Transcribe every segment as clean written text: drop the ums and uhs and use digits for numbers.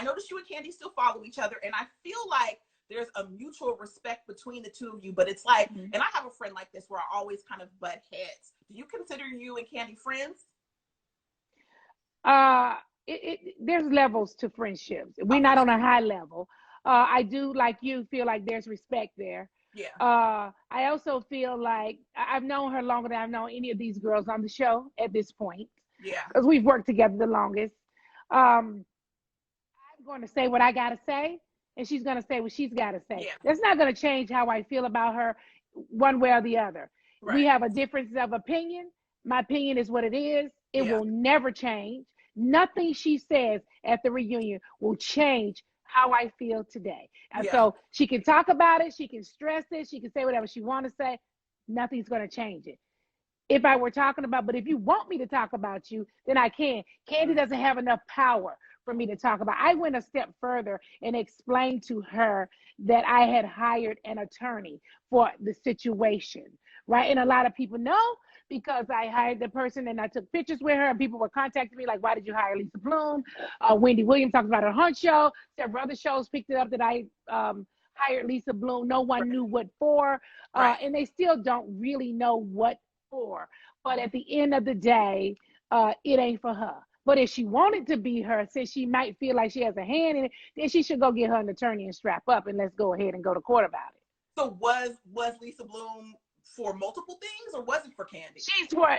noticed you and Kandi still follow each other, and I feel like there's a mutual respect between the two of you, but it's like, and I have a friend like this where I always kind of butt heads. Do you consider you and Kandi friends? There's levels to friendships. We're not on a high level. I do, like you, feel like there's respect there. Yeah. I also feel like I've known her longer than I've known any of these girls on the show at this point. Yeah. Because we've worked together the longest. I'm going to say what I got to say, and she's going to say what she's got to say. Yeah. That's not going to change how I feel about her one way or the other. Right. We have a difference of opinion. My opinion is what it is. It will never change. Nothing she says at the reunion will change how I feel today. And so she can talk about it. She can stress it. She can say whatever she wants to say. Nothing's going to change it. If I were talking about, but if you want me to talk about you, then I can. Kandi doesn't have enough power for me to talk about. I went a step further and explained to her that I had hired an attorney for the situation, right? And a lot of people know because I hired the person and I took pictures with her and people were contacting me like, why did you hire Lisa Bloom? Wendy Williams talks about her Hunt show. Several other shows picked it up that I hired Lisa Bloom. No one knew what for. And they still don't really know what for. But at the end of the day, it ain't for her. But if she wanted to be her, since she might feel like she has a hand in it, then she should go get her an attorney and strap up and let's go ahead and go to court about it. So was Lisa Bloom for multiple things or was it for Kandi? She's for,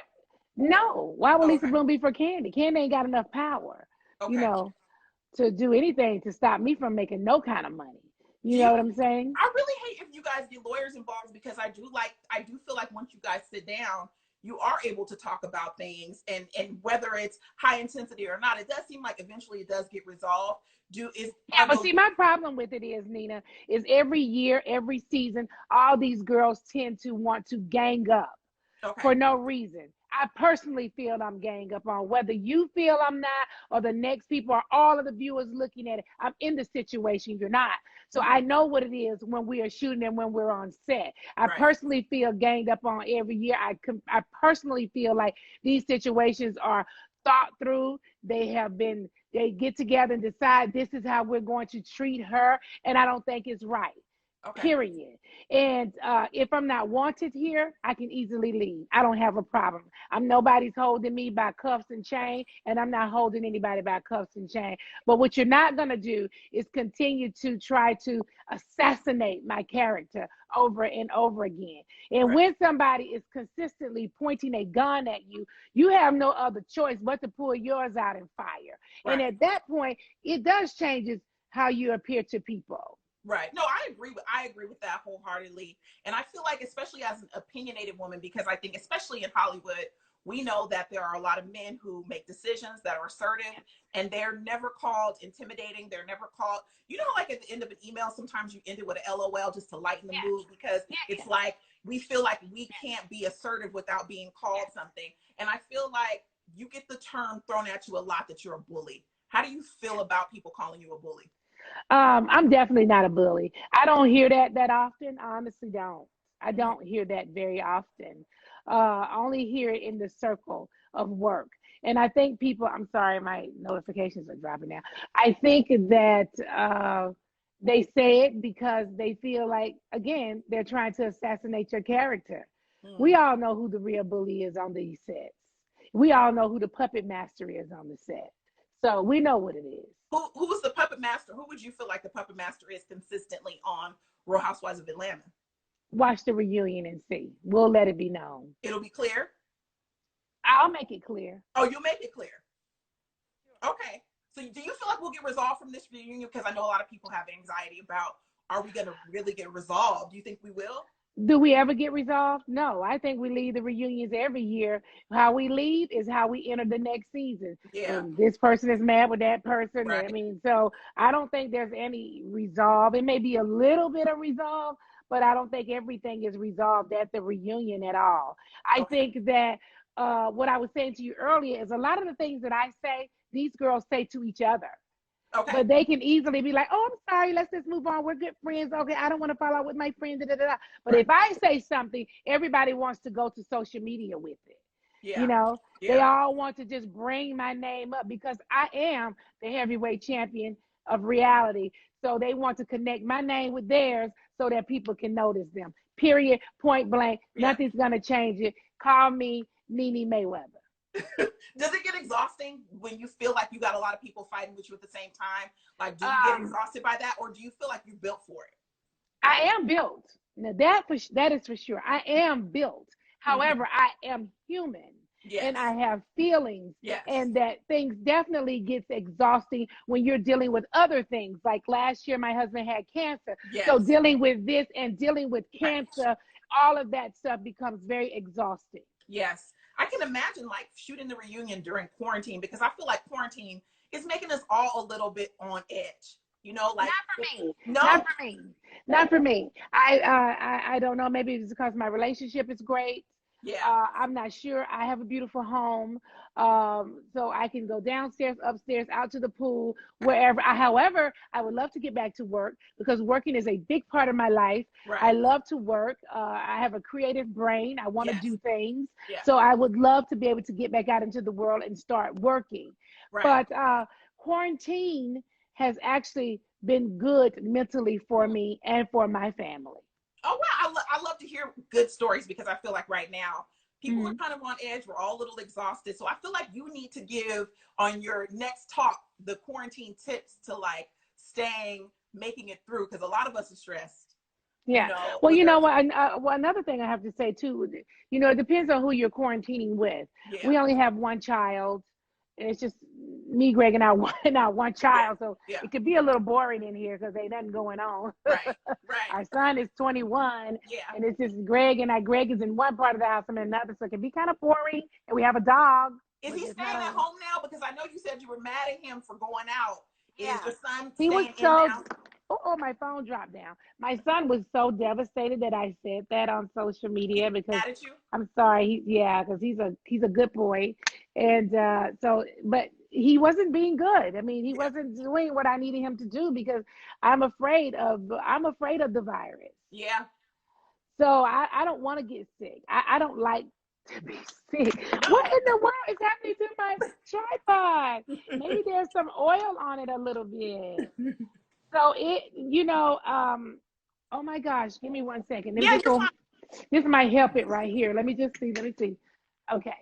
no. Why would Lisa Bloom be for Kandi? Kandi ain't got enough power, you know, to do anything to stop me from making no kind of money. You know what I'm saying? I really hate if you guys get lawyers involved because I do feel like once you guys sit down, you are able to talk about things and whether it's high intensity or not, it does seem like eventually it does get resolved. But see, my problem with it is, Nina, is every year, every season, all these girls tend to want to gang up for no reason. I personally feel I'm gang up on whether you feel I'm not or the next people or all of the viewers looking at it. I'm in the situation, you're not. So I know what it is when we are shooting and when we're on set. I personally feel ganged up on every year. I personally feel like these situations are thought through. They get together and decide this is how we're going to treat her. And I don't think it's right. Period. And if I'm not wanted here, I can easily leave. I don't have a problem. Nobody's holding me by cuffs and chain, and I'm not holding anybody by cuffs and chain. But what you're not going to do is continue to try to assassinate my character over and over again. And when somebody is consistently pointing a gun at you, you have no other choice but to pull yours out and fire. And at that point, it does change how you appear to people. Right. No, I agree with that wholeheartedly. And I feel like, especially as an opinionated woman, because I think especially in Hollywood, we know that there are a lot of men who make decisions that are assertive and they're never called intimidating. They're never called, you know, like at the end of an email, sometimes you end it with an LOL just to lighten the mood because it's like, we feel like we can't be assertive without being called something. And I feel like you get the term thrown at you a lot that you're a bully. How do you feel about people calling you a bully? I'm definitely not a bully. I don't hear that often. I honestly don't. I don't hear that very often. I only hear it in the circle of work. And I think people, I'm sorry, my notifications are dropping now. I think that they say it because they feel like, again, they're trying to assassinate your character. We all know who the real bully is on these sets. We all know who the puppet master is on the set. So we know what it is. Who's the puppet master? Who would you feel like the puppet master is consistently on Real Housewives of Atlanta? Watch the reunion and see. We'll let it be known. It'll be clear? I'll make it clear. Oh, you'll make it clear. Okay. So do you feel like we'll get resolved from this reunion? Because I know a lot of people have anxiety about, are we going to really get resolved? Do you think we will? Do we ever get resolved? No, I think we leave the reunions every year. How we leave is how we enter the next season. Yeah. And this person is mad with that person. Right. I mean, so I don't think there's any resolve. It may be a little bit of resolve, but I don't think everything is resolved at the reunion at all. I think that what I was saying to you earlier is a lot of the things that I say, these girls say to each other. But they can easily be like, oh, I'm sorry, let's just move on. We're good friends. Okay, I don't want to fall out with my friend. Da, da, da. But if I say something, everybody wants to go to social media with it. Yeah. You know, they all want to just bring my name up because I am the heavyweight champion of reality. So they want to connect my name with theirs so that people can notice them. Period. Point blank. Yeah. Nothing's going to change it. Call me NeNe Mayweather. Does it get exhausting when you feel like you got a lot of people fighting with you at the same time? Like, do you get exhausted by that, or do you feel like you're built for it? I am built. Now that is for sure. I am built. However, I am human. Yes. And I have feelings. Yes. And that things definitely gets exhausting when you're dealing with other things. Like last year, my husband had cancer. Yes. So dealing with this and dealing with cancer, all of that stuff becomes very exhausting. Yes. I can imagine like shooting the reunion during quarantine, because I feel like quarantine is making us all a little bit on edge. You know, like not for me. No, not for me. Not for me. I don't know. Maybe it's because my relationship is great. Yeah. I'm not sure. I have a beautiful home, so I can go downstairs, upstairs, out to the pool, wherever. However, I would love to get back to work because working is a big part of my life. Right. I love to work. I have a creative brain. I want to do things. Yeah. So I would love to be able to get back out into the world and start working. Right. But quarantine has actually been good mentally for me and for my family. Oh, wow. I love to hear good stories, because I feel like right now people are kind of on edge. We're all a little exhausted. So I feel like you need to give on your next talk the quarantine tips to like making it through, because a lot of us are stressed. Yeah. Well, you know what? Well, another thing I have to say too, you know, it depends on who you're quarantining with. Yeah. We only have one child. And it's just me, Greg, and our one child. So it could be a little boring in here because ain't nothing going on. Right. Our son is 21. Yeah. And it's just Greg and Greg is in one part of the house, I'm in another. So it can be kind of boring. And we have a dog. Is he staying at home now? Because I know you said you were mad at him for going out. Yeah. Is your son staying in now? Oh, my phone dropped down. My son was so devastated that I said that on social media because I'm sorry. Because he's a good boy. And but he wasn't being good. I mean, he wasn't doing what I needed him to do because I'm afraid of the virus. Yeah. So I don't want to get sick. I don't like to be sick. What in the world is happening to my tripod? Maybe there's some oil on it a little bit. So oh my gosh, give me 1 second. This might help it right here. Let me see. Okay.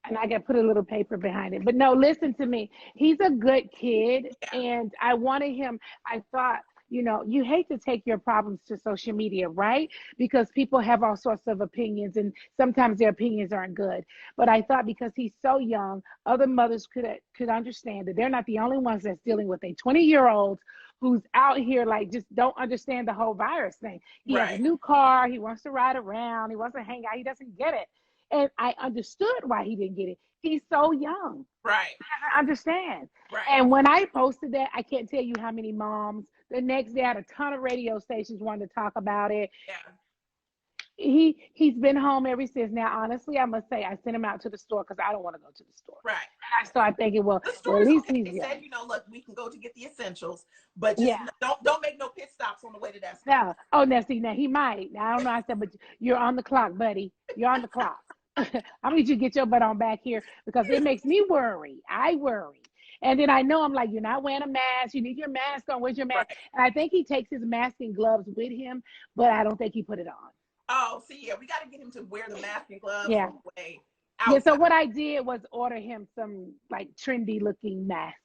And I got to put a little paper behind it. But no, listen to me. He's a good kid. And I wanted him, I thought, you hate to take your problems to social media, right? Because people have all sorts of opinions and sometimes their opinions aren't good. But I thought because he's so young, other mothers could understand that they're not the only ones that's dealing with a 20-year-old who's out here like just don't understand the whole virus thing. He has a new car. He wants to ride around. He wants to hang out. He doesn't get it. And I understood why he didn't get it. He's so young. Right. I understand. Right. And when I posted that, I can't tell you how many moms. The next day, I had a ton of radio stations wanting to talk about it. Yeah. He's been home ever since. Now, honestly, I must say, I sent him out to the store because I don't want to go to the store. Right. And I started thinking, well at least he's young. Said, look, we can go to get the essentials, but just don't make no pit stops on the way to that store. No. Oh, now he might. Now, I don't know. I said, but you're on the clock, buddy. You're on the clock. I need you to get your butt on back here because it makes me worry. I worry. And then I know I'm like, you're not wearing a mask. You need your mask on. Where's your mask? Right. And I think he takes his mask and gloves with him, but I don't think he put it on. Oh, see, we got to get him to wear the mask and gloves on the way out. Yeah, so what I did was order him some like trendy looking mask.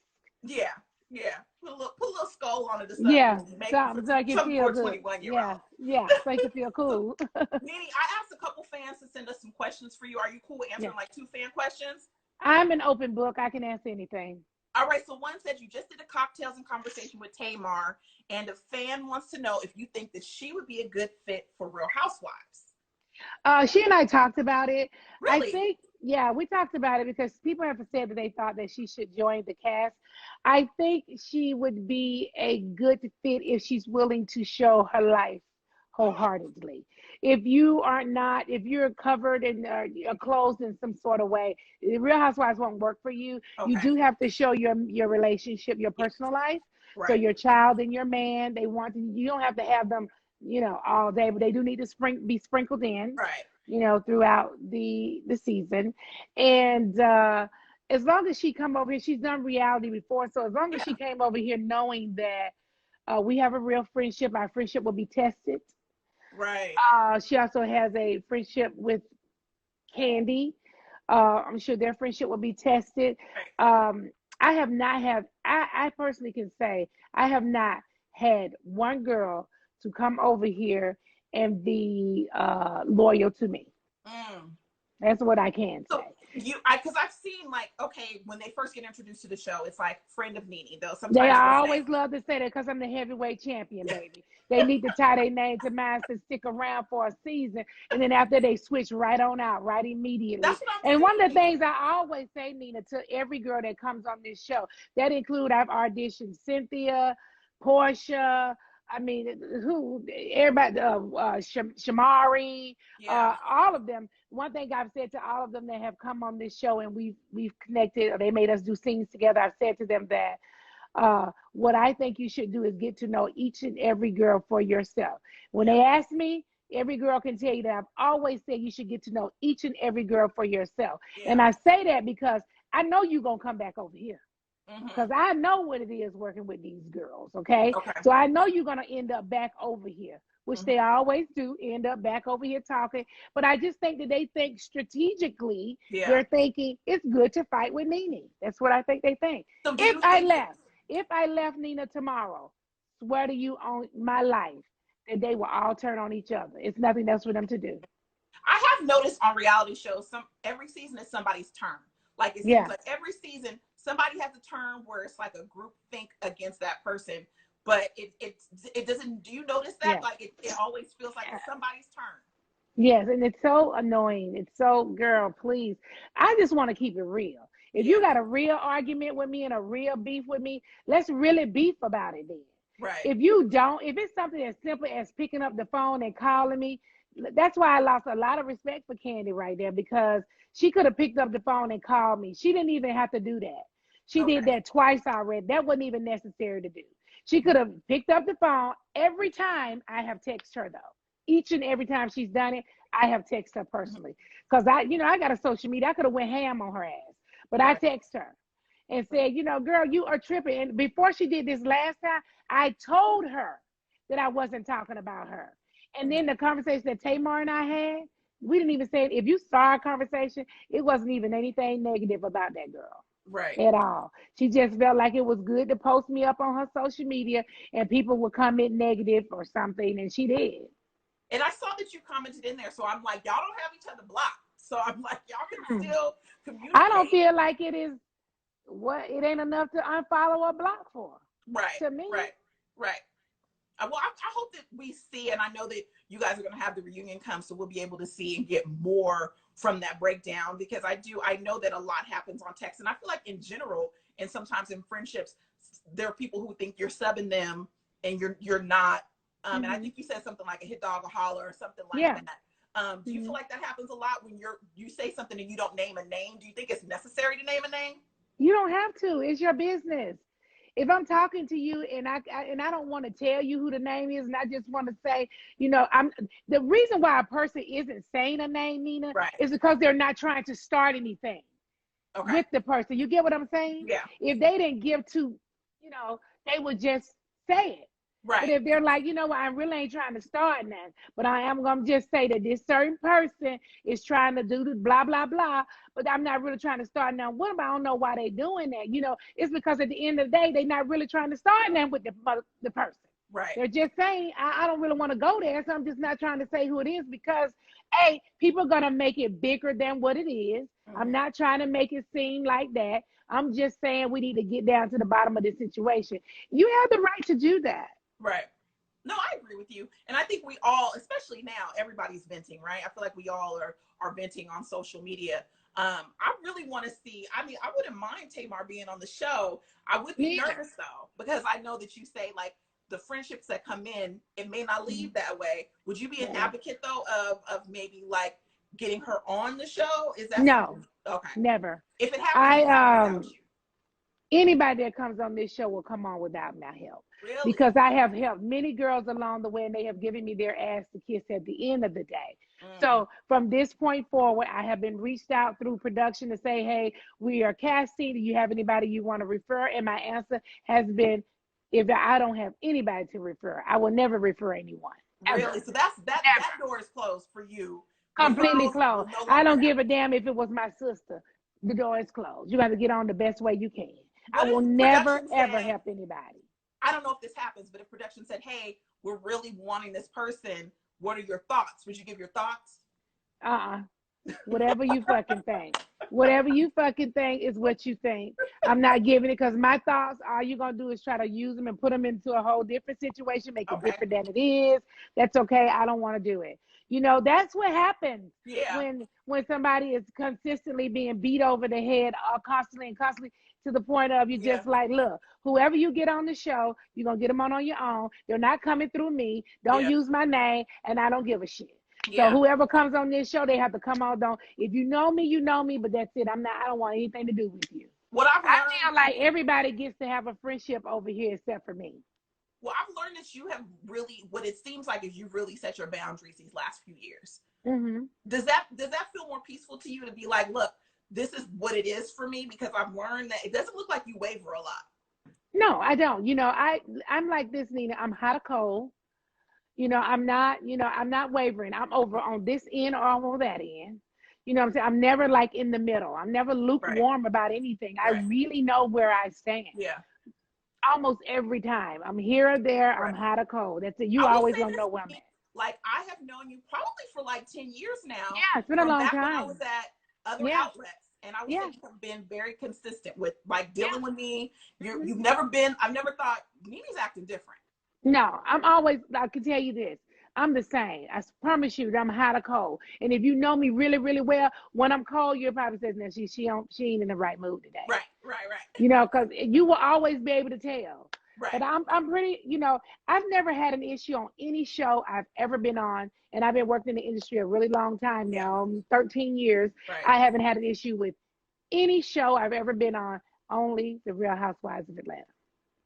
Yeah. Put a little skull on it. Something so I can feel good. Yeah, so I can feel cool. NeNe, I asked a couple fans to send us some questions for you. Are you cool with answering like 2 fan questions? I'm an open book. I can answer anything. All right, so one said you just did a cocktails and conversation with Tamar, and a fan wants to know if you think that she would be a good fit for Real Housewives. She and I talked about it. Really? I think, we talked about it because people have said that they thought that she should join the cast. I think she would be a good fit if she's willing to show her life wholeheartedly. If you're covered and you're closed in some sort of way, the Real Housewives won't work for you. Okay. You do have to show your relationship, your personal life. Right. So your child and your man, you don't have to have them, all day, but they do need to be sprinkled in, right? Throughout the season. And as long as she come over here, she's done reality before. So as long as she came over here knowing that we have a real friendship, our friendship will be tested. Right. She also has a friendship with Kandi. I'm sure their friendship will be tested. Right. I personally can say I have not had one girl to come over here and be loyal to me. That's what I can say. Because I've seen, like, okay, when they first get introduced to the show, it's like friend of NeNe, though. Sometimes they always love to say that because I'm the heavyweight champion, baby. They need to tie their name to mine to stick around for a season, and then after they switch right on out, right immediately. That's what I'm saying. And one of the things I always say, Nina, to every girl that comes on this show, that include I've auditioned Cynthia, Portia. I mean, everybody, Shamari, all of them. One thing I've said to all of them that have come on this show and we've connected, or they made us do scenes together, I've said to them that what I think you should do is get to know each and every girl for yourself. When they ask me, every girl can tell you that I've always said you should get to know each and every girl for yourself. Yeah. And I say that because I know you're going to come back over here. Because I know what it is working with these girls, okay? So I know you're going to end up back over here, which they always do, end up back over here talking. But I just think that they think strategically, they're thinking it's good to fight with NeNe. That's what I think they think. So if I left Nina tomorrow, swear to you on my life, that they will all turn on each other. It's nothing else for them to do. I have noticed on reality shows, every season is somebody's turn. Like it seems like every season, somebody has a turn where it's like a group think against that person, but it doesn't. Do you notice that? Like it always feels like it's somebody's turn. Yes, and it's so annoying. It's so, girl, please. I just want to keep it real. If you got a real argument with me and a real beef with me, let's really beef about it then. Right. If you don't, if it's something as simple as picking up the phone and calling me, that's why I lost a lot of respect for Kandi right there, because she could have picked up the phone and called me. She didn't even have to do that. She did that twice already. That wasn't even necessary to do. She could have picked up the phone every time. I have texted her, though. Each and every time she's done it, I have texted her personally. Because I got a social media. I could have went ham on her ass. But I texted her and said, girl, you are tripping. And before she did this last time, I told her that I wasn't talking about her. And then the conversation that Tamar and I had, we didn't even say it. If you saw our conversation, it wasn't even anything negative about that girl. Right. At all. She just felt like it was good to post me up on her social media and people would comment negative or something, and she did. And I saw that you commented in there, so I'm like, y'all don't have each other blocked. So I'm like, y'all can still communicate. I don't feel like it ain't enough to unfollow or block for. Right. To me. Right. Well, I hope that we see, and I know that you guys are going to have the reunion come, so we'll be able to see and get more from that breakdown, because I know that a lot happens on text, and I feel like in general, and sometimes in friendships, there are people who think you're subbing them and you're not. And I think you said something like a hit dog, a holler, or something like that. Do you feel like that happens a lot when you say something and you don't name a name? Do you think it's necessary to name a name? You don't have to. It's your business. If I'm talking to you and I don't want to tell you who the name is, and I just want to say, the reason why a person isn't saying a name, Nina, is because they're not trying to start anything with the person. You get what I'm saying? Yeah. If they didn't give to, they would just say it. Right. But if they're like, I really ain't trying to start nothing, but I am going to just say that this certain person is trying to do the blah, blah, blah, but I'm not really trying to start now. What about, I don't know why they doing that. It's because at the end of the day, they're not really trying to start nothing with the person. Right. They're just saying, I don't really want to go there, so I'm just not trying to say who it is, because, people are going to make it bigger than what it is. I'm not trying to make it seem like that. I'm just saying we need to get down to the bottom of this situation. You have the right to do that. Right. No, I agree with you. And I think we all, especially now, everybody's venting, right? I feel like we all are venting on social media. I really want to see, I wouldn't mind Tamar being on the show. I would be nervous though, because I know that you say like the friendships that come in, it may not leave that way. Would you be an advocate though of maybe like getting her on the show? Is that no? Okay. Never. If it happens, without you. Anybody that comes on this show will come on without my help. Really? Because I have helped many girls along the way, and they have given me their ass to kiss at the end of the day. So from this point forward, I have been reached out through production to say, hey, we are casting. Do you have anybody you want to refer? And my answer has been, if I don't have anybody to refer, I will never refer anyone. Really? Ever. So that door is closed for you. Completely closed. I don't give a damn if it was my sister. The door is closed. You got to get on the best way you can. I will never, ever help anybody. I don't know if this happens, but if production said, hey, we're really wanting this person, what are your thoughts? Would you give your thoughts? Whatever you fucking think. Whatever you fucking think is what you think. I'm not giving it, because my thoughts, all you're going to do is try to use them and put them into a whole different situation, make it different than it is. That's okay. I don't want to do it. You know, that's what happens when somebody is consistently being beat over the head constantly to the point of you just like, look, whoever you get on the show, you're going to get them on your own. They're not coming through me. Don't use my name, and I don't give a shit. So whoever comes on this show, they have to come on. If you know me, you know me, but that's it. I don't want anything to do with you. I feel like everybody gets to have a friendship over here except for me. Well, I've learned that you have really, what it seems like is you've really set your boundaries these last few years. Does that feel more peaceful to you to be like, look, this is what it is for me? Because I've learned that it doesn't look like you waver a lot. No, I don't. You know, I'm like this, Nina. I'm hot or cold. You know, I'm not wavering. I'm over on this end or I'm on that end. You know what I'm saying? I'm never like in the middle. I'm never lukewarm about anything. I really know where I stand. Yeah. Almost every time. I'm here or there. I'm hot or cold. That's it. You always gonna know where I'm at. Like, I have known you probably for like 10 years now. Yeah, it's been a long time. When I was at other outlets. And I would say you have been very consistent with like dealing with me. You've never been, I've never thought Nene's acting different. No, I can tell you this. I'm the same. I promise you that I'm hot or cold. And if you know me really, really well, when I'm cold, you'll probably say, no, she ain't in the right mood today. Right. You know, because you will always be able to tell. Right. But I'm pretty, you know, I've never had an issue on any show I've ever been on. And I've been working in the industry a really long time now, 13 years. Right. I haven't had an issue with any show I've ever been on, only The Real Housewives of Atlanta.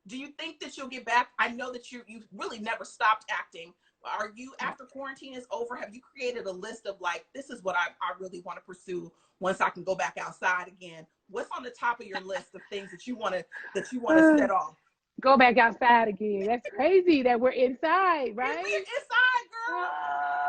Do you think that you'll get back? I know that you've really never stopped acting. Are you, after quarantine is over, have you created a list of like, this is what I really want to pursue once I can go back outside again? What's on the top of your list of things that you want to set off? Go back outside again. That's crazy that we're inside, right? We're inside, girl.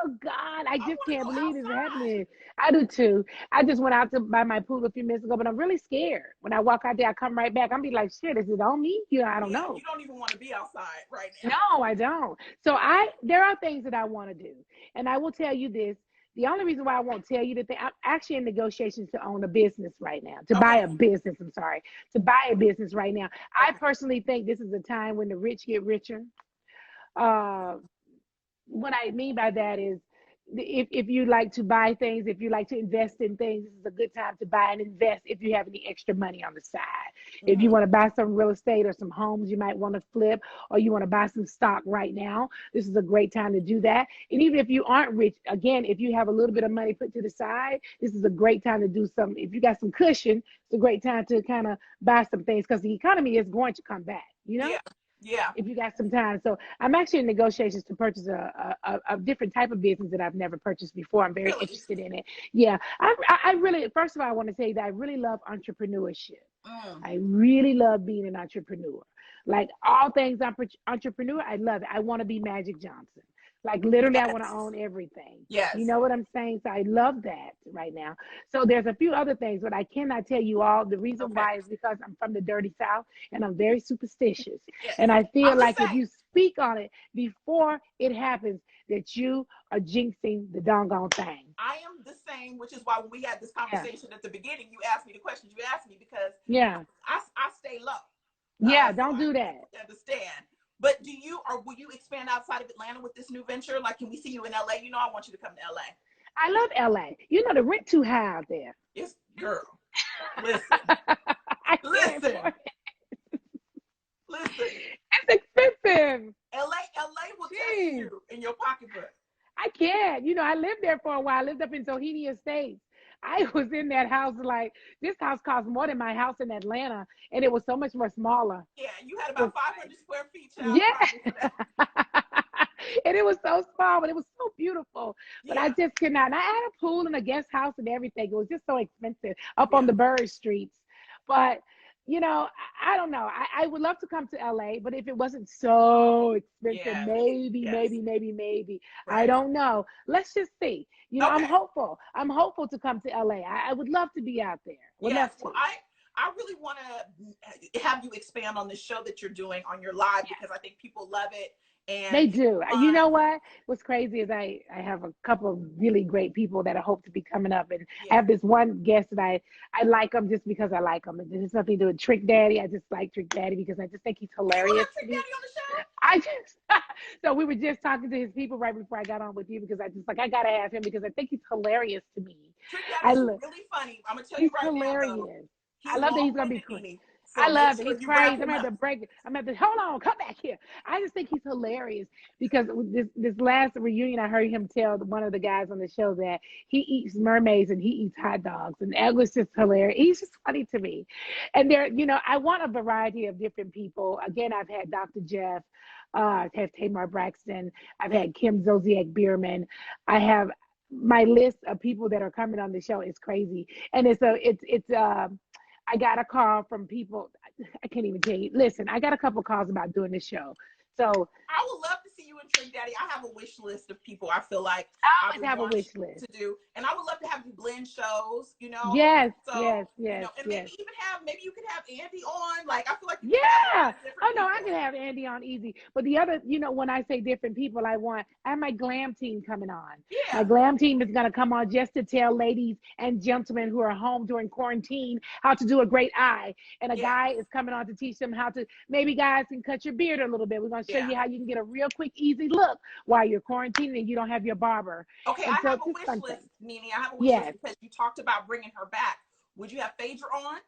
Oh God, I just can't believe this is happening. I do too. I just went out to buy my pool a few minutes ago, but I'm really scared. When I walk out there, I come right back. I'm be like, shit, is it on me? You know, I don't know. You don't even want to be outside right now. No, I don't. So there are things that I want to do. And I will tell you this. The only reason why I won't tell you the thing, I'm actually in negotiations to own a business right now, to buy a business right now. I personally think this is a time when the rich get richer. What I mean by that is, if you like to buy things, if you like to invest in things, this is a good time to buy and invest if you have any extra money on the side. If you want to buy some real estate or some homes you might want to flip, or you want to buy some stock right now, this is a great time to do that. And even if you aren't rich, again, if you have a little bit of money put to the side, this is a great time to do some. If you got some cushion, it's a great time to kind of buy some things, because the economy is going to come back, you know? Yeah. If you got some time. So I'm actually in negotiations to purchase a different type of business that I've never purchased before. I'm very interested in it. Yeah. I really, first of all, I want to say that I really love entrepreneurship. I really love being an entrepreneur. Like all things entrepreneur, I love it. I want to be Magic Johnson. Like literally, I want to own everything. Yes. You know what I'm saying? So I love that right now. So there's a few other things, but I cannot tell you all. The reason why is because I'm from the dirty South and I'm very superstitious. Yes. And I feel like if you speak on it before it happens, that you are jinxing the doggone thing. I am the same, which is why when we had this conversation at the beginning, you asked me the questions you asked me, because I stay low. Yeah, don't do that. I understand. But will you expand outside of Atlanta with this new venture? Like, can we see you in LA? You know, I want you to come to LA. I love LA. You know, the rent too high out there. It's, girl, listen. Listen. It's expensive. LA will test you in your pocketbook. I can't. You know, I lived there for a while. I lived up in Sohini Estates. I was in that house, like, this house cost more than my house in Atlanta, and it was so much more smaller. Yeah, you had about 500 square feet. Yeah. And it was so small, but it was so beautiful. But I just could not. And I had a pool and a guest house and everything. It was just so expensive up on the Bird Streets. But, you know, I don't know. I would love to come to LA, but if it wasn't so expensive, maybe. Right. I don't know. Let's just see. You know, I'm hopeful. I'm hopeful to come to LA. I would love to be out there. Would love to. Well, I really want to have you expand on the show that you're doing on your live because I think people love it. And they do. You know what? What's crazy is I have a couple of really great people that I hope to be coming up. And I have this one guest that I like him just because I like him. It has nothing to do with Trick Daddy. I just like Trick Daddy because I just think he's hilarious. Trick Daddy on the show? So we were just talking to his people right before I got on with you because I just like, I got to have him because I think he's hilarious to me. Trick Daddy's really funny. I'm going to tell you right hilarious. now. I love that he's going to be crazy. So I love it. He's crazy. I'm going to break it. I'm going to hold on, come back here. I just think he's hilarious because this last reunion, I heard him tell one of the guys on the show that he eats mermaids and he eats hot dogs. And that was just hilarious. He's just funny to me. And there, you know, I want a variety of different people. Again, I've had Dr. Jeff. I've had Tamar Braxton. I've had Kim Zolciak Bierman. I have my list of people that are coming on the show is crazy. And I got a call from people. I can't even tell you. Listen, I got a couple calls about doing this show. So I would love to see you in Trick Daddy. I have a wish list of people I feel like I always have a wish list to do, and I would love to have you blend shows. You know. Yes. You know, and maybe you could have Andy on. Like I feel like oh no, I can have Andy on easy. But the other, you know, when I say different people, I have my glam team coming on. My glam team is gonna come on just to tell ladies and gentlemen who are home during quarantine how to do a great eye. And a guy is coming on to teach them how to. Maybe guys can cut your beard a little bit. We're gonna show you how you can get a real quick, easy look while you're quarantining and you don't have your barber. Okay, I have a wish list, NeNe. I have a wish list because you talked about bringing her back. Would you have Phaedra on?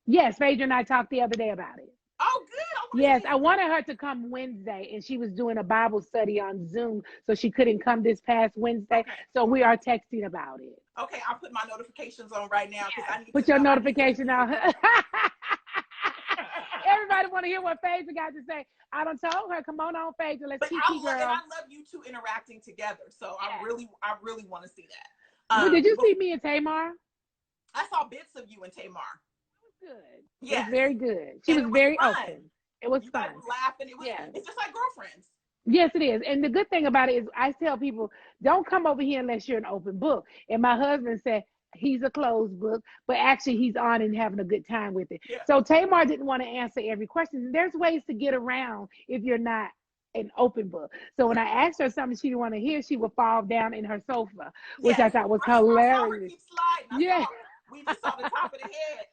Yes, Phaedra and I talked the other day about it. Oh, good. I wanted her to come Wednesday, and she was doing a Bible study on Zoom, so she couldn't come this past Wednesday. Okay. So we are texting about it. Okay, I'll put my notifications on right now because I need to put your notification on. Everybody want to hear what Phaedra got to say. I done told her, come on, Phaedra. Let's keep girl. And I love you two interacting together. So I really want to see that. Did you see me and Tamar? I saw bits of you and Tamar. It was good. Yeah, it was very good. She was very open. It was fun. You guys were laughing. It's just like girlfriends. Yes, it is. And the good thing about it is I tell people, don't come over here unless you're an open book. And my husband said, he's a closed book, but actually he's on and having a good time with it. Yeah. So Tamar didn't want to answer every question. There's ways to get around if you're not an open book. So when I asked her something she didn't want to hear, she would fall down in her sofa, which I thought was hilarious. We just saw the top of the head.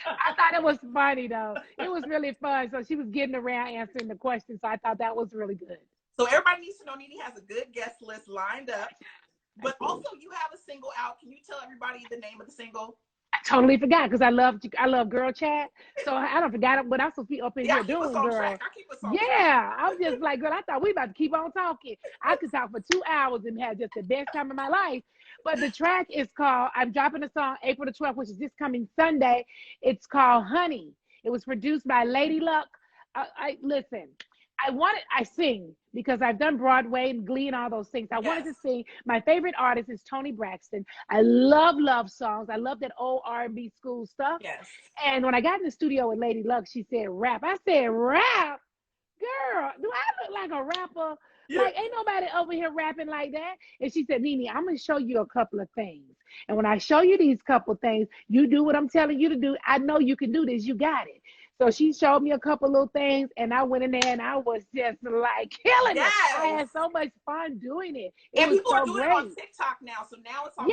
I thought it was funny though. It was really fun. So she was getting around answering the questions. So I thought that was really good. So everybody needs to know NeNe has a good guest list lined up. But also you have a single out. Can you tell everybody the name of the single? I totally forgot because I love girl chat. So I don't forgot what I'm supposed to be up in here doing, girl. I'm just like, girl, I thought we about to keep on talking. I could talk for 2 hours and have just the best time of my life. But the track is called, I'm dropping a song April the 12th, which is this coming Sunday. It's called Honey. It was produced by Lady Luck. Listen, I sing because I've done Broadway and Glee and all those things. I wanted to sing. My favorite artist is Toni Braxton. I love songs. I love that old R&B school stuff. Yes. And when I got in the studio with Lady Luck, she said rap. I said rap? Girl, do I look like a rapper? Yeah. Like, ain't nobody over here rapping like that. And she said, NeNe, I'm going to show you a couple of things. And when I show you these couple of things, you do what I'm telling you to do. I know you can do this. You got it. So she showed me a couple little things, and I went in there, and I was just like killing it. I had so much fun doing it. And people are doing it on TikTok now, so now it's on the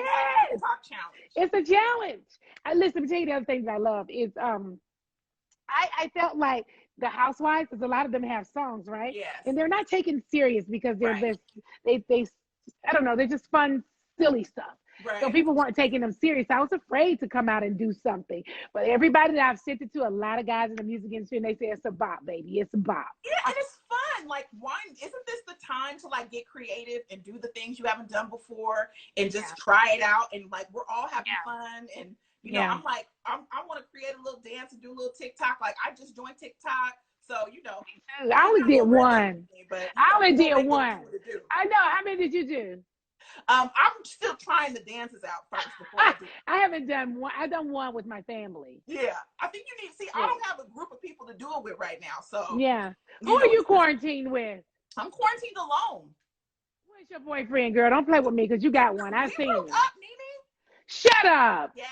TikTok challenge. It's a challenge. Listen, to tell you the other things I love is I felt like the housewives, because a lot of them have songs, right? Yes. And they're not taken serious because they're just they I don't know, they're just fun, silly stuff. Right. So people weren't taking them serious. I was afraid to come out and do something. But everybody that I've sent it to, a lot of guys in the music industry, and they say it's a bop, baby. It's a bop. Yeah, and it's fun. Like, isn't this the time to like get creative and do the things you haven't done before and just try it out? And like, we're all having fun. And you know, I'm like, I want to create a little dance and do a little TikTok. Like, I just joined TikTok. So, you know, I only did one. But I only did one. I know. How many did you do? I'm still trying the dances out first before I do it. I haven't done one. I've done one with my family. Yeah, I think you need. See, I don't have a group of people to do it with right now. So yeah, who are you quarantined with? I'm quarantined alone. Where's your boyfriend, girl? Don't play with me because you got one. I've seen broke him. up, NeNe. Shut up. Yes.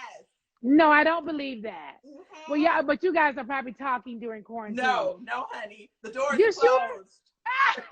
No, I don't believe that. Well, yeah, but you guys are probably talking during quarantine. No, honey. The doors are closed. Sure?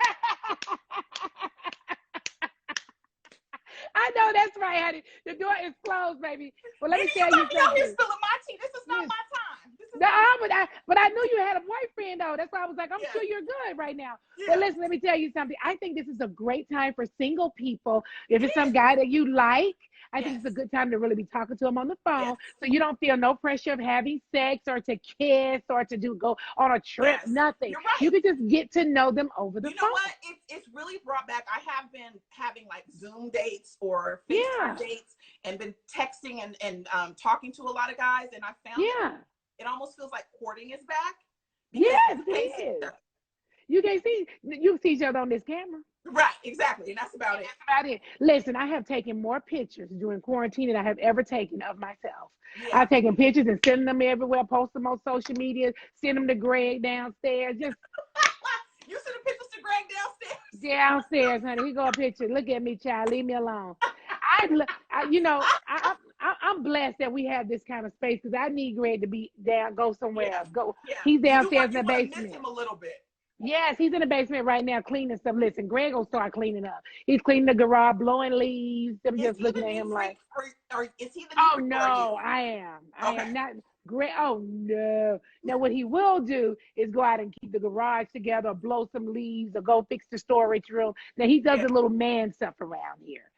I know that's right, honey. The door is closed, baby. Well, let me tell you something. Out here spilling my tea. This is not my time. But I knew you had a boyfriend, though. That's why I was like, I'm sure you're good right now. Yeah. But listen, let me tell you something. I think this is a great time for single people. If it's some guy that you like, I think it's a good time to really be talking to him on the phone, so you don't feel no pressure of having sex or to kiss or to go on a trip. Nothing. You're right. You can just get to know them over the phone. You know what? It's really brought back. I have been having like Zoom dates or FaceTime dates and been texting and talking to a lot of guys, and I found it almost feels like courting is back. Yes, it is. You can see each other on this camera. Right, exactly. And that's about it. That's about it. Listen, I have taken more pictures during quarantine than I have ever taken of myself. Yeah. I've taken pictures and sending them everywhere, post them on social media, send them to Greg downstairs. Just you send the pictures to Greg downstairs? Downstairs, honey. He go a picture. Look at me, child. Leave me alone. I'm blessed that we have this kind of space because I need Greg to be down, go somewhere else. Go. Yeah. He's downstairs in the basement. Miss him a little bit. Yes, he's in the basement right now cleaning stuff. Listen, Greg will start cleaning up. He's cleaning the garage, blowing leaves. I'm just looking at him like, or is he the oh no, I am. I am not. Greg, oh no. Now what he will do is go out and keep the garage together, or blow some leaves, or go fix the storage room. Now he does a little man stuff around here.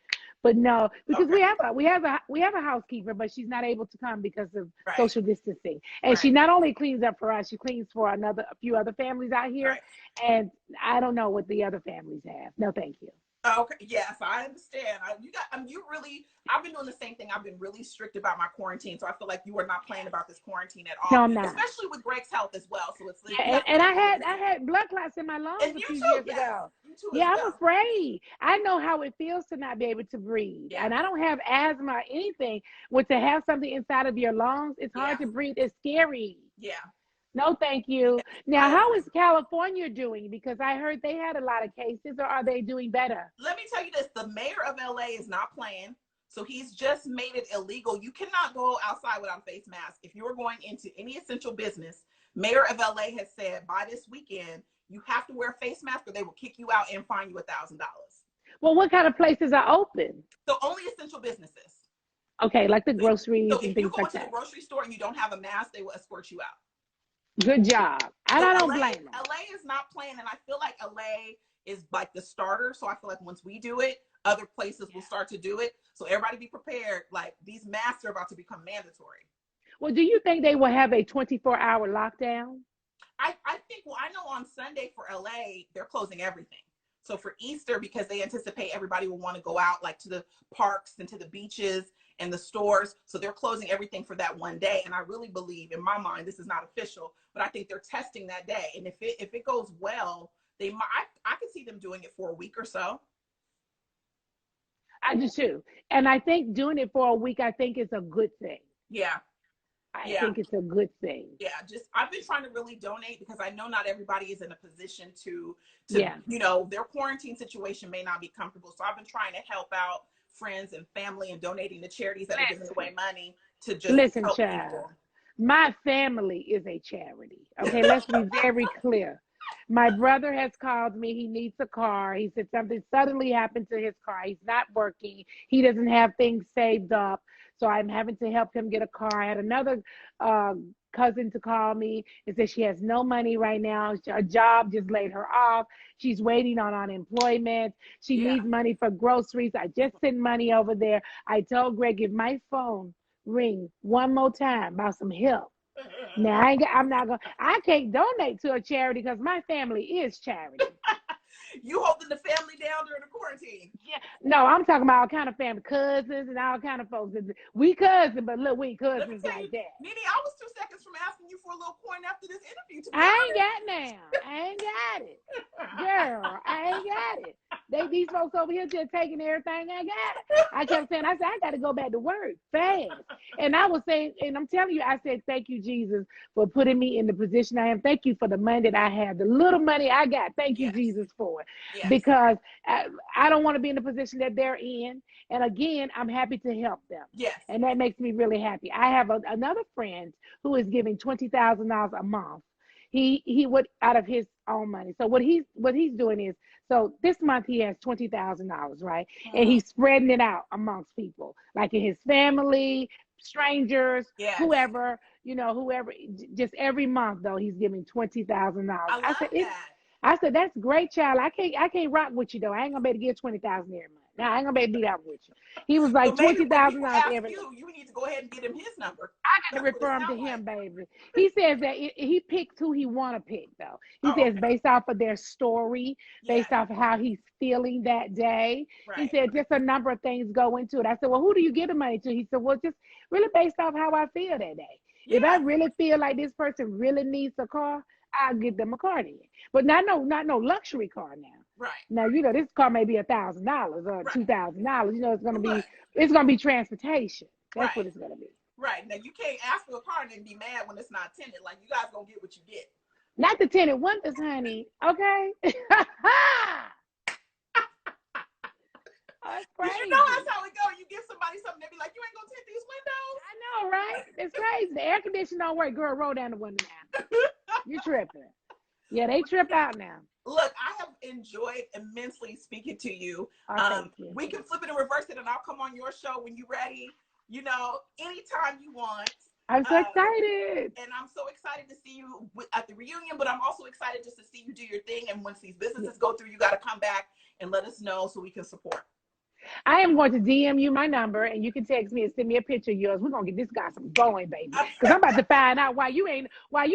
But no, because we have a housekeeper, but she's not able to come because of social distancing. And she not only cleans up for us, she cleans for a few other families out here. Right. And I don't know what the other families have. No, thank you. Okay. Yes, I understand. I've been doing the same thing. I've been really strict about my quarantine. So I feel like you are not playing about this quarantine at all. No, I'm not. Especially with Greg's health as well. So it's and I had blood clots in my lungs a few years ago. I'm afraid. I know how it feels to not be able to breathe. Yeah. And I don't have asthma or anything. But to have something inside of your lungs, it's hard to breathe. It's scary. Yeah. No, thank you. Now, how is California doing? Because I heard they had a lot of cases, or are they doing better? Let me tell you this. The mayor of LA is not playing. So he's just made it illegal. You cannot go outside without a face mask. If you're going into any essential business, mayor of LA has said by this weekend, you have to wear a face mask or they will kick you out and fine you $1,000. Well, what kind of places are open? So only essential businesses. Okay, like the groceries and things like that. So if you go into the grocery store and you don't have a mask, they will escort you out. Good job. I don't blame them. LA is not playing, and I feel like LA is like the starter. So I feel like once we do it, other places will start to do it. So everybody be prepared. Like these masks are about to become mandatory. Well, do you think they will have a 24-hour lockdown? I think, I know on Sunday for LA, they're closing everything. So for Easter, because they anticipate everybody will want to go out like to the parks and to the beaches and the stores. So they're closing everything for that one day. And I really believe, in my mind, this is not official, but I think they're testing that day. And if it goes well, they might, I could see them doing it for a week or so. I do too. And I think doing it for a week, I think is a good thing. Yeah. I think it's a good thing. Yeah, I've been trying to really donate because I know not everybody is in a position to their quarantine situation may not be comfortable. So I've been trying to help out friends and family and donating to charities that are giving away money to just help people. My family is a charity. Okay, let's be very clear. My brother has called me. He needs a car. He said something suddenly happened to his car. He's not working. He doesn't have things saved up. So I'm having to help him get a car. I had another cousin to call me and say she has no money right now. Her job just laid her off. She's waiting on unemployment. She needs money for groceries. I just sent money over there. I told Greg, if my phone ring one more time about some help. Now I can't donate to a charity because my family is charity. You holding the family down during the quarantine? Yeah. No, I'm talking about all kind of family, cousins and all kind of folks. We cousins, but look, we ain't cousins like that. Nene, I was 2 seconds from asking you for a little coin after this interview. I ain't got now. I ain't got it. Girl, I ain't got it. These folks over here just taking everything I got. I kept saying, I said, I got to go back to work fast. And I was saying, and I'm telling you, I said, thank you, Jesus, for putting me in the position I am. Thank you for the money that I have, the little money I got. Thank you, Jesus, for it. Yes. Because I don't want to be in the position that they're in. And again, I'm happy to help them. Yes. And that makes me really happy. I have another friend who is giving $20,000 a month. He would out of his own money. So what he's doing is, so this month he has $20,000, right? And he's spreading it out amongst people, like in his family, strangers, whoever, whoever. Just every month though, he's giving $20,000. I said that's great, child. I can't rock with you though. I ain't gonna be able to give $20,000 every month. Now I ain't gonna be able to do that with you. He was like $20,000 every month. You need to go ahead and get him his number. I got to refer him to him, baby. He says that he picks who he want to pick, though. He says based off of their story, based off of how he's feeling that day. Right. He said just a number of things go into it. I said, well, who do you give the money to? He said, well, just really based off how I feel that day. Yeah. If I really feel like this person really needs a car, I'll give them a car then. But not no luxury car now. Right. Now, this car may be $1,000 or $2,000. It's gonna be transportation. That's what it's gonna be. Right. Now you can't ask for a car and then be mad when it's not tinted. Like you guys gonna get what you get. Not the tinted windows, honey. Okay. That's crazy. You know that's how it go. You give somebody something, they be like, you ain't gonna tint these windows. I know, right? It's crazy. The air conditioner don't work. Girl, roll down the window now. You tripping. Yeah, they trip out now. Look, I have enjoyed immensely speaking to you. Thank you. We can flip it and reverse it, and I'll come on your show when you're ready. Anytime you want. I'm so excited. And I'm so excited to see you at the reunion, but I'm also excited just to see you do your thing. And once these businesses go through, you got to come back and let us know so we can support. I am going to DM you my number, and you can text me and send me a picture of yours. We're going to get this guy some going, baby. Because I'm about to find out why you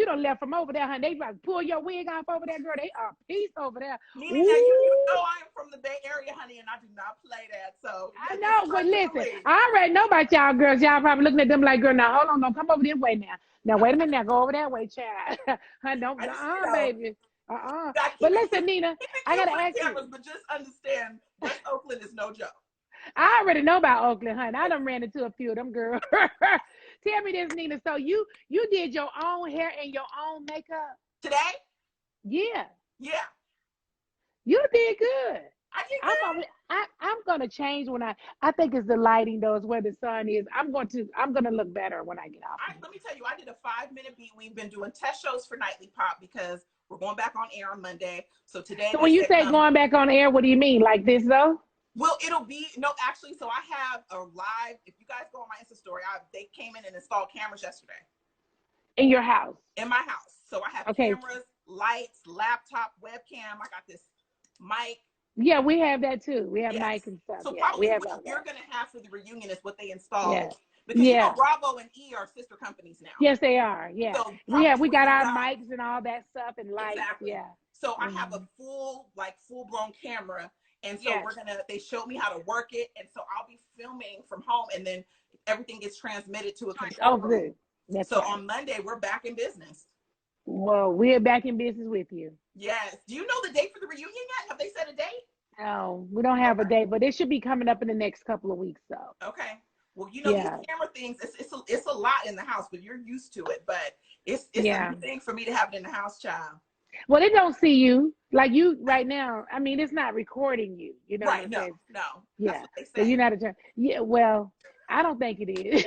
don't left from over there, honey. They about to pull your wig off over there, girl. They are peace over there. Nene, now you know I am from the Bay Area, honey, and I do not play that. So I know, but listen, I already know about y'all girls. Y'all probably looking at them like, girl, now hold on, don't come over this way now. Now, wait a minute now. Go over that way, child. Honey, don't, baby. But listen, Nina, I got to ask you. But just understand, West Oakland is no joke. I already know about Oakland, honey. I done ran into a few of them girls. Tell me this, Nina. So you did your own hair and your own makeup? Today? Yeah. Yeah. You did good. I did good. I'm gonna change when I think it's the lighting though, is where the sun is. I'm gonna look better when I get off. Let me tell you, I did a 5-minute beat. We've been doing test shows for Nightly Pop because we're going back on air on Monday. So today. So when you say going back on air, what do you mean? Like this though? Well, it'll be, no, actually, so I have a live, if you guys go on my Insta story, they came in and installed cameras yesterday. In your house? In my house. So I have cameras, lights, laptop, webcam. I got this mic. Yeah, we have that too. We have mic and stuff. So yeah, probably what you're going to have for the reunion is what they installed. Yeah. Because Bravo and E are sister companies now. Yes, they are. Yeah. So we got our mics and all that stuff and lights. Exactly. Yeah. So I have a full-blown camera. And so they showed me how to work it. And so I'll be filming from home and then everything gets transmitted to a control room. Good. So on Monday, we're back in business. Well, we're back in business with you. Yes. Do you know the date for the reunion yet? Have they set a date? No, we don't have a date, but it should be coming up in the next couple of weeks, though. Okay. Well, these camera things, it's a lot in the house, but you're used to it. But it's a new thing for me to have it in the house, child. Well, they don't see you like you right now. I mean, it's not recording you. You know right? What no, saying? No. Yeah. That's what they say. So you're not a. Yeah. Well, I don't think it is,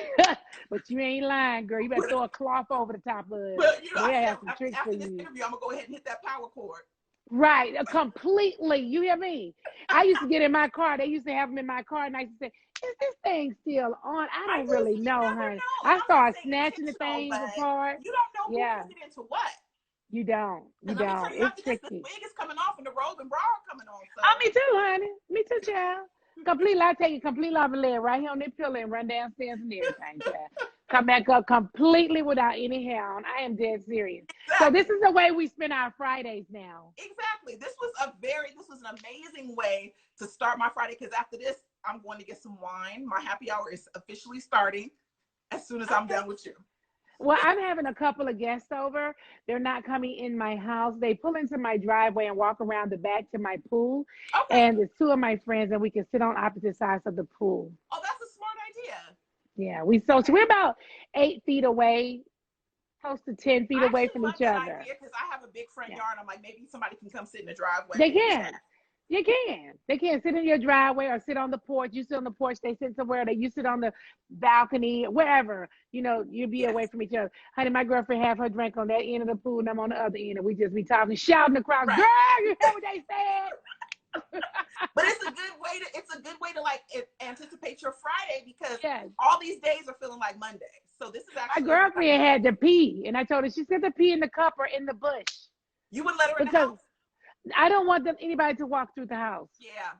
but you ain't lying, girl. You better throw a cloth over the top of it. But have some tricks after for this you. interview, I'm gonna go ahead and hit that power cord. Right, completely. You hear me? I used to get in my car. They used to have them in my car, and I used to say, "Is this thing still on?" I don't really know, honey. I started snatching the things apart. You don't know who put it into what. You don't. It's tricky. The wig is coming off and the robe and bra are coming on. So. Oh, me too, honey. Me too, child. Completely. I take it completely off the leg right here on their pillow and run downstairs and everything, child. Come back up completely without any hair on. I am dead serious. Exactly. So this is the way we spend our Fridays now. Exactly. This was an amazing way to start my Friday, because after this, I'm going to get some wine. My happy hour is officially starting as soon as I'm done with you. Well, I'm having a couple of guests over. They're not coming in my house. They pull into my driveway and walk around the back to my pool. Okay. And it's two of my friends, and we can sit on opposite sides of the pool. Oh, that's a smart idea. Yeah, so we're about 8 feet away, close to 10 feet away from each other. Because I have a big front yard. I'm like, maybe somebody can come sit in the driveway. They can. You can. They can sit in your driveway or sit on the porch. You sit on the porch, they sit somewhere. You sit on the balcony, wherever. You know, you'll be away from each other. Honey, my girlfriend have her drink on that end of the pool, and I'm on the other end, and we just be talking, shouting across, right. Girl, you hear what they said? But it's a good way to like anticipate your Friday, because all these days are feeling like Monday. So this is actually my girlfriend had to pee, and I told her she said to pee in the cup or in the bush. You would let her in the house? I don't want anybody to walk through the house. Yeah.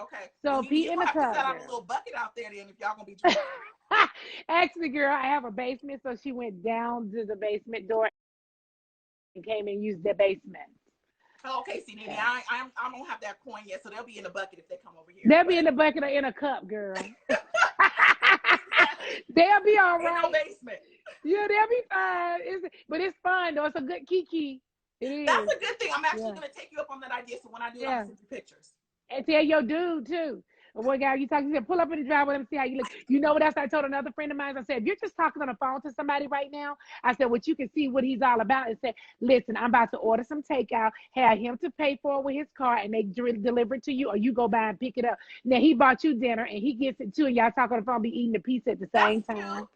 Okay. So pee in the cup. You have to set out a little bucket out there then if y'all gonna be drinking. Actually, girl, I have a basement, so she went down to the basement door and came and used the basement. Oh, okay, see, NeNe, I don't have that coin yet, so they'll be in the bucket if they come over here. They'll be in the bucket or in a cup, girl. They'll be all right. In the basement. Yeah, they'll be fine. But it's fun, though. It's a good kiki. It is. That's a good thing. I'm actually going to take you up on that idea, so when I do it, I'll send you pictures. And tell your dude, too. What guy you talking to? Pull up in the driveway, let me see how you look. You know what else I told another friend of mine? I said, if you're just talking on the phone to somebody right now, I said, what you can see what he's all about and say, listen, I'm about to order some takeout, have him to pay for it with his car, and they deliver it to you, or you go by and pick it up. Now, he bought you dinner, and he gets it too, and y'all talk on the phone, be eating the pizza at the same time.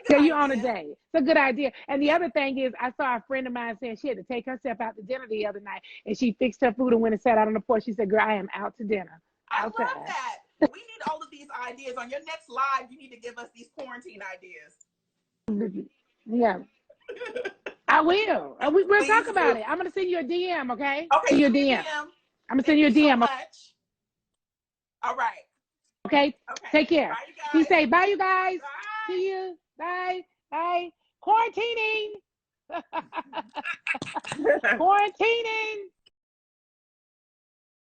So you're on a date. It's a good idea. And the other thing is, I saw a friend of mine saying she had to take herself out to dinner the other night, and she fixed her food and went and sat out on the porch. She said, girl, I am out to dinner. Outside. I love that. We need all of these ideas. On your next live, you need to give us these quarantine ideas. Yeah. I will. We'll talk about it. I'm going to send you a DM, okay? Okay. Send you a DM. I'm going to send you a DM. So all right. Okay? Take care. Bye, you guys. He say, bye, you guys. Bye. See you. Bye. Bye. Quarantining. Quarantining.